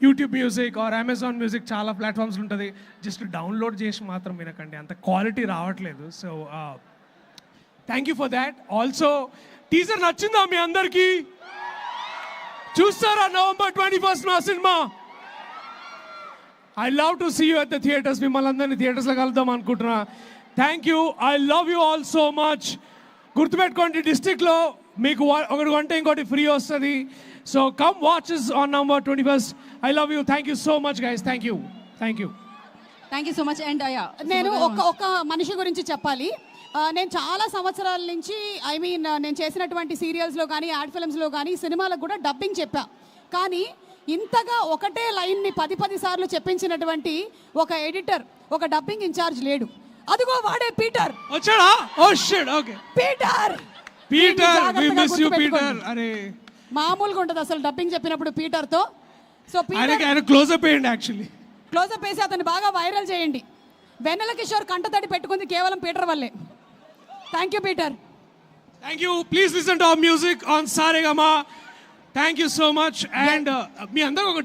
YouTube music or Amazon music చాలా platforms ఉంటుంది. Just download చేసి మాత్రం వినకండి, అంత క్వాలిటీ రావట్లేదు. So thank you for that. Also teaser నచ్చిందా మీ అందరికీ? చూస్తారా November 21st నా సినిమా? I love to see you at the theatres. మిమ్మల్ని అందరినీ థియేటర్స్లో కలుద్దాం అనుకుంటున్నా. Thank you. I love you all so much. గుర్తుపెట్టుకోండి, డిస్ట్రిక్ట్లో మీకు ఒకటి కొంటే ఇంకోటి ఫ్రీ వస్తుంది. So come watches on November 21st. I love you. Thank you so much guys. Thank you. Thank you. Thank you so much. And నేను ఒక మనిషి గురించి చెప్పాలి. నేను చాలా సంవత్సరాల నుంచి నేను చేసినటువంటి సీరియల్స్లో కానీ యాడ్ ఫిల్మ్స్లో కానీ సినిమాలకు కూడా డబ్బింగ్ చెప్పా. కానీ ఇంతగా ఒకటే లైన్ని 10 సార్లు చెప్పించినటువంటి ఒక ఎడిటర్, ఒక డబ్బింగ్ ఇన్ఛార్జ్ లేడు. అదిగో వాడే పీటర్. వచ్చాడా? Oh shit. Okay, Peter. Peter, we miss you Peter. అరే మామూలుగా ఉంటుంది అసలు డబ్బింగ్ చెప్పినప్పుడు పీటర్తో. సో ఆయన క్లోజప్ వేయండి, యాక్చువల్లీ క్లోజప్ వేసి అతన్ని బాగా వైరల్ చేయండి. వెన్నెల కిషోర్ కంటతడి పెట్టుకుంది కేవలం పీటర్ వల్లే. Thank you Peter. Thank you. Please listen to our music on Saregama. Thank you so much. And మీ అందరూ ఒక